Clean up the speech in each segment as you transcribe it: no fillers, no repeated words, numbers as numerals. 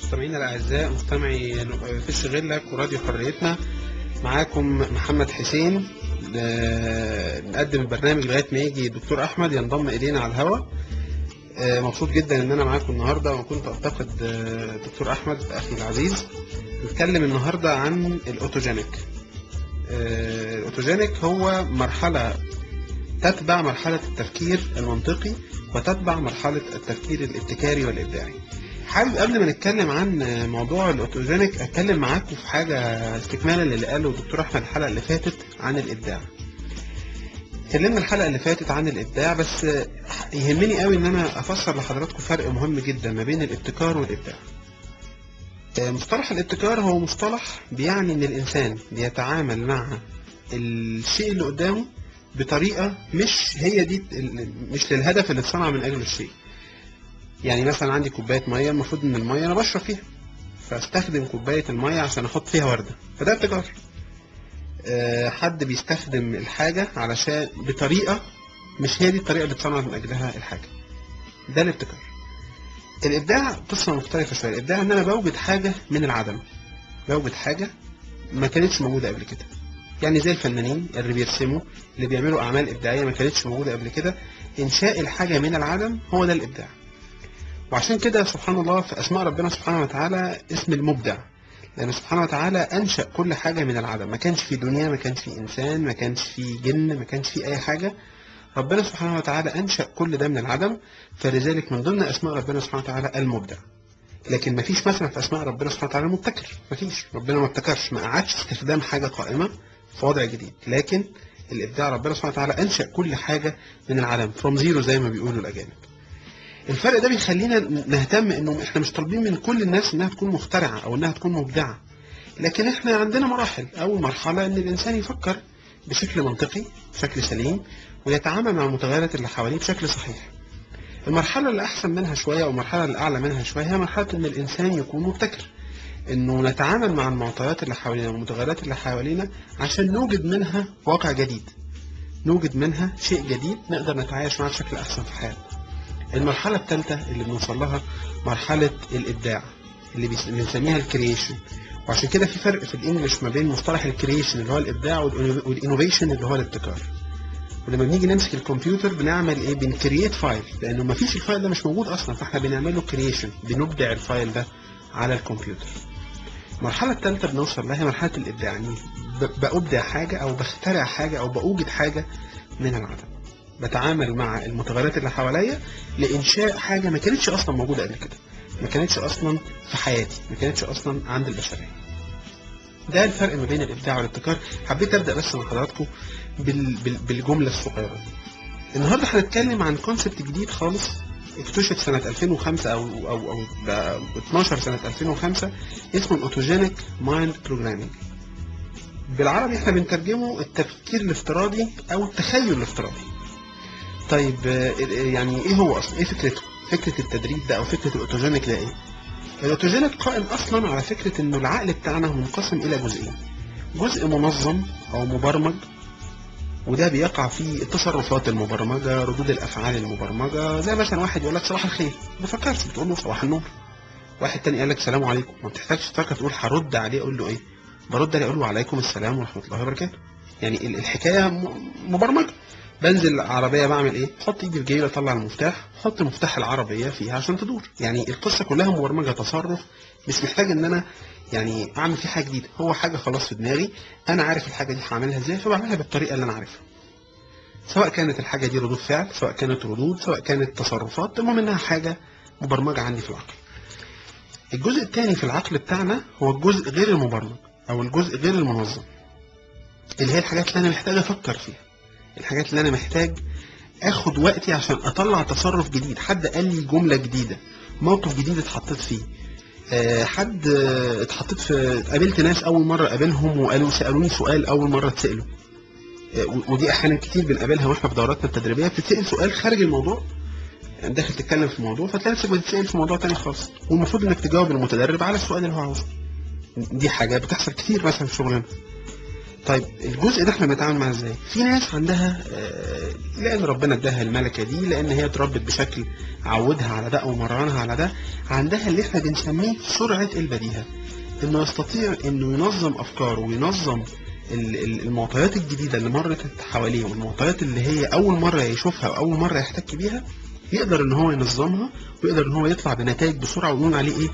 مستمعينا الأعزاء، مستمعي فيش غيرلك وراديو حريتنا، معاكم محمد حسين. نقدم البرنامج لغاية ما يجي الدكتور أحمد ينضم إلينا على الهواء. مبسوط جدا إن أنا معاكم النهاردة، وكنت أعتقد دكتور أحمد أخي العزيز. نتكلم النهاردة عن الأوتوجينيك. الأوتوجينيك هو مرحلة تتبع مرحلة التفكير المنطقي وتتبع مرحلة التفكير الابتكاري والإبداعي. حابب قبل ما نتكلم عن موضوع الأوتوجينيك أتكلم معاكم في حاجة استكمالا للي قاله الدكتور أحمد الحلقة اللي فاتت عن الإبداع. اتكلمنا الحلقة اللي فاتت عن الإبداع، بس يهمني قوي إن أنا أفسر لحضراتكم فرق مهم جدا ما بين الابتكار والإبداع. مصطلح الابتكار هو مصطلح بيعني إن الإنسان بيتعامل مع الشيء اللي قدامه بطريقة مش هي دي، مش للهدف اللي اتصنع من أجل الشيء. يعني مثلا عندي كوباية مية، المفروض إن المية أنا بشرب فيها، فاستخدم كوباية المية عشان أحط فيها وردة، فده ابتكار. حد بيستخدم الحاجة علشان بطريقة مش هي دي الطريقة اللي اتصنعت من أجلها الحاجة، ده الابتكار. الإبداع قصة مختلفة شوية. الإبداع إن أنا بوجد حاجة من العدم، بوجد حاجة ما كانتش موجودة قبل كده. يعني زي الفنانين اللي بيرسموا، اللي بيعملوا أعمال إبداعية ما كانتش موجودة قبل كده. إنشاء الحاجة من العدم هو ده الإبداع. وعشان كده سبحان الله في أسماء ربنا سبحانه وتعالى اسم المبدع، لأن سبحانه وتعالى أنشأ كل حاجة من العدم. ما كانش في دنيا، ما كانش في إنسان، ما كانش في جن، ما كانش في أي حاجة. ربنا سبحانه وتعالى أنشأ كل ده من العدم، فلذلك من ضمن أسماء ربنا سبحانه وتعالى المبدع. لكن ما فيش مثلا في أسماء ربنا سبحانه وتعالى المبتكر، ما فيش. ربنا ما ابتكرش، ما قعدش استخدام حاجة قائمة في وضع جديد. لكن الإبداع ربنا سبحانه وتعالى أنشأ كل حاجة من العدم from zero زي ما بيقولوا الأجانب. الفرق ده بيخلينا نهتم انه احنا مش طالبين من كل الناس انها تكون مخترعة او انها تكون مبدعة، لكن احنا عندنا مراحل. اول مرحلة ان الانسان يفكر بشكل منطقي، بشكل سليم، ويتعامل مع المتغيرات اللي حواليه بشكل صحيح. المرحلة اللي احسن منها شوية او المرحلة اللي اعلى منها شوية هي مرحلة ان الانسان يكون مبتكر، انه نتعامل مع المعطيات اللي حوالينا والمتغيرات اللي حوالينا عشان نوجد منها واقع جديد، نوجد منها شيء جديد نقدر نتعايش معاه بشكل احسن في حياتنا. المرحلة الثالثة اللي بنوصل لها مرحلة الإبداع اللي بنسميها الكرييشن. وعشان كده في فرق في الإنجليش ما بين مصطلح الكرييشن اللي هو الإبداع والإنوفيشن اللي هو الابتكار. ولما بنيجي نمسك الكمبيوتر بنعمل إيه؟ بنكرييت فايل، لأنه ما فيش الفايل ده مش موجود أصلا، فإحنا بنعمل له كرييشن، بنبدع الفايل ده على الكمبيوتر. المرحلة الثالثة بنوصل لها مرحلة الإبداع، يعني بأبدع حاجة أو بخترع حاجة أو بأوجد حاجة من العدم. بتعامل مع المتغيرات اللي حواليا لإنشاء حاجة ما كانتش أصلا موجودة قبل كده، ما كانتش أصلا في حياتي، ما كانتش أصلا عند البشرية. ده الفرق ما بين الإبداع والابتكار. حبيت أبدأ بس مع حضراتكم بالجملة الصغيرة دي. النهاردة هنتكلم عن كونسبت جديد خالص اكتشف سنة 2005 أو 12 سنة 2005، اسمه الأوتوجينيك مايند بروجرامينج. بالعربي احنا بنترجمه التفكير الافتراضي أو التخيل الافتراضي. طيب يعني ايه هو اصلا؟ ايه فكرته؟ فكرة التدريب ده او فكرة الاوتوجينيك ده ايه؟ الاوتوجينيك قائم اصلا على فكرة انه العقل بتاعنا منقسم الى جزئين. جزء منظم او مبرمج، وده بيقع فيه التصرفات المبرمجة، ردود الافعال المبرمجة. زي مثلا واحد يقول لك صباح الخير، ما بفكرش، بتقول له صباح النور. واحد تاني قال لك السلام عليكم، ما بتحتاجش تفكر تقول هرد عليه اقول له ايه، برد عليه اقول له وعليكم السلام ورحمة الله وبركاته. يعني الحكاية مبرمجة. بنزل العربية بعمل ايه؟ احط ايدي في جيبي، اطلع المفتاح، احط مفتاح العربية فيها عشان تدور. يعني القصة كلها مبرمجة، تصرف، مش محتاج ان انا يعني اعمل فيه حاجة جديدة. هو حاجة خلاص في دماغي، انا عارف الحاجة دي هعملها ازاي، فبعملها بالطريقة اللي انا عارفها. سواء كانت الحاجة دي ردود فعل، سواء كانت ردود، سواء كانت تصرفات، المهم انها حاجة مبرمجة عندي في العقل. الجزء الثاني في العقل بتاعنا هو الجزء غير المبرمج او الجزء غير المنظم، اللي هي الحاجات اللي انا محتاج افكر فيها، الحاجات اللي انا محتاج اخد وقتي عشان اطلع تصرف جديد. حد قال لي جملة جديدة، موقف جديد اتحطيت فيه، حد اتحطيت في، قابلت ناس اول مرة قابلهم وقالوا سألوني سؤال اول مرة اتسأله. ودي احيانا كتير بنقابلها واحنا في دوراتنا التدريبية، بتتسأل سؤال خارج الموضوع، يعني داخل تتكلم في موضوع فتلاقي نفسك بتتسأل في موضوع تاني خالص، والمفروض انك تجاوب المتدرب على السؤال اللي هو عاوزه. دي حاجة بتحصل كتير مثلا في شغلنا. طيب الجزء ده احنا بنتعامل معاه ازاي؟ في ناس عندها لان ربنا اداها الملكه دي، لان هي اتربت بشكل عودها على ده او مرنها على ده، عندها اللي احنا بنسميه سرعه البديهه، انه يستطيع انه ينظم افكاره وينظم المعطيات الجديده اللي مرت حواليه، والمعطيات اللي هي اول مره يشوفها واول مره يحتك بيها، يقدر ان هو ينظمها ويقدر ان هو يطلع بنتائج بسرعه، ويقول عليه ايه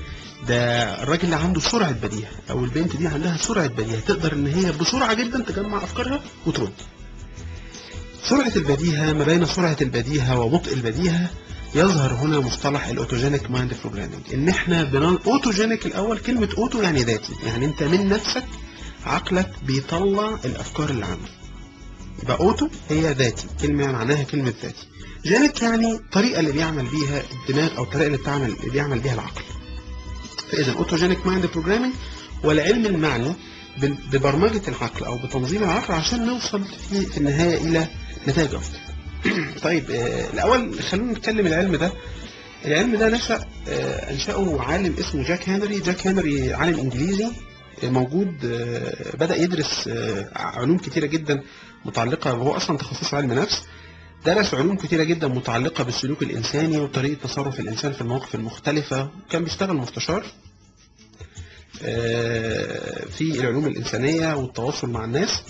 ده، الراجل اللي عنده سرعه بديهه، او البنت دي عندها سرعه بديهه، تقدر ان هي بسرعه جدا تجمع افكارها وترد. سرعه البديهه، ما بين سرعه البديهه وبطء البديهه يظهر هنا مصطلح الاوتوجينيك مايند بروجرامينج. ان احنا اوتوجينيك، الاول كلمه اوتو يعني ذاتي، يعني انت من نفسك عقلك بيطلع الافكار اللي عندك. يبقى اوتو هي ذاتي، كلمه معناها كلمه ذاتي. جينيك يعني الطريقه اللي بيعمل بيها الدماغ، او الطريقه اللي بيعمل بيها العقل. فاذا اوتوجينيك مايند بروجرامينج هو العلم المعني ببرمجه العقل او بتنظيم العقل عشان نوصل في النهايه الى نتائج افضل. طيب الاول خلونا نتكلم العلم ده. العلم ده انشأه عالم اسمه جاك هنري. جاك هنري عالم انجليزي موجود، بدأ يدرس علوم كتيرة جدا متعلقة، وهو اصلا تخصصه علم نفس. درس علوم كتيرة جدا متعلقة بالسلوك الإنساني وطريقة تصرف الإنسان في المواقف المختلفة. كان بيشتغل مستشار في العلوم الإنسانية والتواصل مع الناس.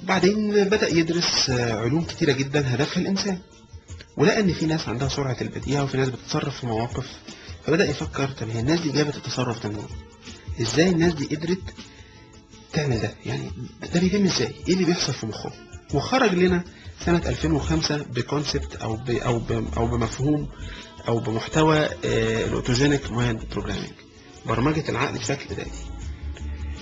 بعدين بدأ يدرس علوم كتيرة جدا هدفها الإنسان، ولقى إن في ناس عندها سرعة البديهة وفي ناس بتتصرف في مواقف. فبدأ يفكر، طب هي الناس دي جابت التصرف ده منين؟ إزاي الناس دي قدرت تعمل ده؟ يعني ده بيتم إزاي؟ إيه اللي بيحصل في مخهم؟ وخرج لنا سنة 2005 بكونسبت أو بمفهوم أو بمحتوى الأوتوجينيك مايند بروجرامينج، برمجة العقل بشكل ذاتي.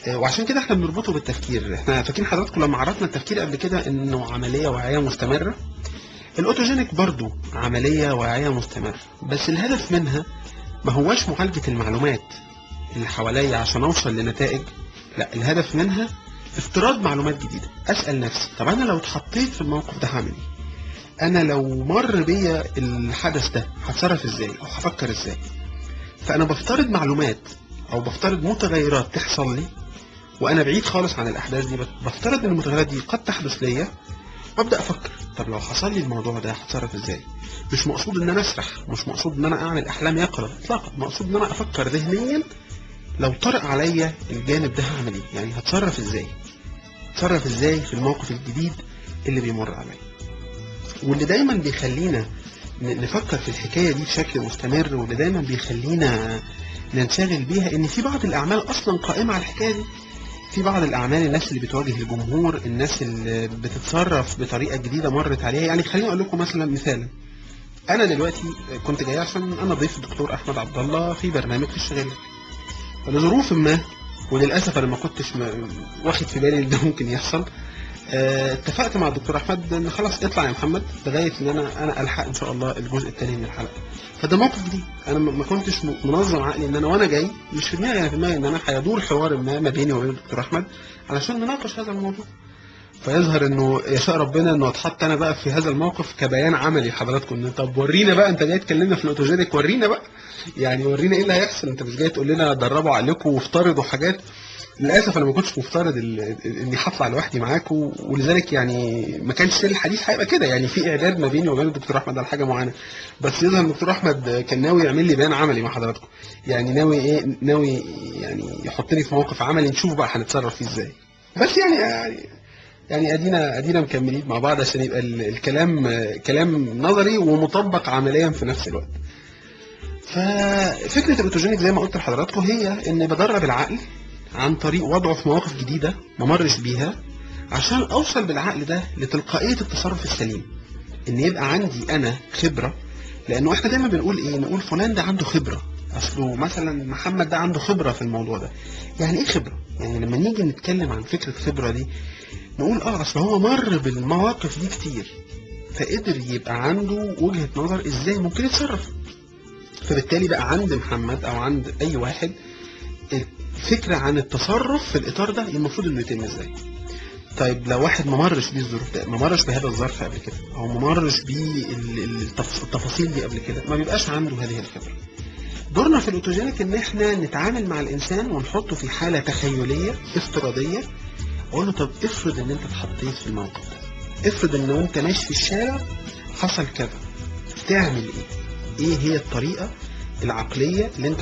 وعشان كده احنا بنربطه بالتفكير. احنا فاكرين حضراتكم لما عرفنا التفكير قبل كده انه عملية واعية مستمرة، الأوتوجينيك برضو عملية واعية مستمرة، بس الهدف منها ما هواش معالجة المعلومات اللي حواليا عشان أوصل لنتائج، لا، الهدف منها افتراض معلومات جديدة. أسأل نفسي، طب أنا لو اتحطيت في الموقف ده هعمل إيه؟ أنا لو مر بيا الحدث ده هتصرف إزاي أو هفكر إزاي؟ فأنا بفترض معلومات أو بفترض متغيرات تحصل لي وأنا بعيد خالص عن الأحداث دي. بفترض إن المتغيرات دي قد تحدث ليا، وأبدأ أفكر طب لو حصل لي الموضوع ده هتصرف إزاي؟ مش مقصود إن أنا أسرح، مش مقصود إن أنا أعمل أحلام يقظة إطلاقا، مقصود إن أنا أفكر ذهنيا لو طرق عليا الجانب ده هعمل إيه؟ يعني هتصرف إزاي؟ هتصرف إزاي في الموقف الجديد اللي بيمر عليا؟ واللي دايما بيخلينا نفكر في الحكاية دي بشكل مستمر، واللي دايما بيخلينا ننشغل بيها، ان في بعض الاعمال اصلا قائمة على الحكاية دي. في بعض الاعمال، الناس اللي بتواجه الجمهور، الناس اللي بتتصرف بطريقة جديدة مرت عليها. يعني خليني اقول لكم مثلا انا دلوقتي كنت جاي عشان انا ضيف الدكتور احمد عبد الله في برنامج في الشغل، لظروف ما، وللاسف انا ما كنتش واخد في بالي ان ده ممكن يحصل. اتفقت مع الدكتور احمد ان خلاص اطلع يا محمد لغايه ان انا الحق ان شاء الله الجزء الثاني من الحلقه. فده موقف جديد، انا ما كنتش منظم عقلي ان انا وانا جاي، مش في دماغي، انا في دماغي ان انا هيدور حوار ما بيني وبين الدكتور احمد علشان نناقش هذا الموضوع. فيظهر انه يشاء ربنا انه اتحط انا بقى في هذا الموقف كبيان عملي لحضراتكم. طب ورينا بقى، انت جاي تكلمنا في الاوتوجينيك، ورينا بقى، يعني ورينا ايه اللي هيحصل. انت مش جاي تقول لنا دربوا عقلكم وافترضوا حاجات. للاسف انا ما كنتش مفترض اني هطلع لوحدي معاكم، ولذلك يعني ما كانش سر الحديث هيبقى كده. يعني في اعداد ما بيني وبين الدكتور احمد على حاجه معينه، بس يظهر الدكتور احمد كان ناوي يعمل لي بيان عملي مع حضراتكم. يعني ناوي يعني يحطني في موقف عملي نشوف بقى هنتصرف فيه ازاي. بس يعني ادينا مكملين مع بعض عشان يبقى الكلام كلام نظري ومطبق عمليا في نفس الوقت. ففكره الاوتوجينيك زي ما قلت لحضراتكم هي ان بدرب العقل عن طريق وضعه في مواقف جديدة ما مرش بيها، عشان أوصل بالعقل ده لتلقائية التصرف السليم. إن يبقى عندي أنا خبرة، لأنه إحنا دايما بنقول إيه؟ نقول فلان ده عنده خبرة، أصله مثلا محمد ده عنده خبرة في الموضوع ده. يعني إيه خبرة؟ يعني لما نيجي نتكلم عن فكرة خبرة دي نقول أصله هو مر بالمواقف دي كتير، فقدر يبقى عنده وجهة نظر إزاي ممكن يتصرف. فبالتالي بقى عند محمد أو عند أي واحد فكرة عن التصرف في الإطار ده المفروض إنه يتم إزاي. طيب لو واحد ما مرش بيه الظروف ده، ما مرش بهذا الظرف قبل كده، أو ما مرش بيه التفاصيل دي قبل كده، ما بيبقاش عنده هذه الخبرة. دورنا في الأوتوجينيك إن إحنا نتعامل مع الإنسان ونحطه في حالة تخيلية افتراضية اقول له طب افرض ان انت اتحطيت في الموقف ده، افرض ان وانت ماشي في الشارع حصل كذا، تعمل ايه؟ ايه هي الطريقة العقلية اللي انت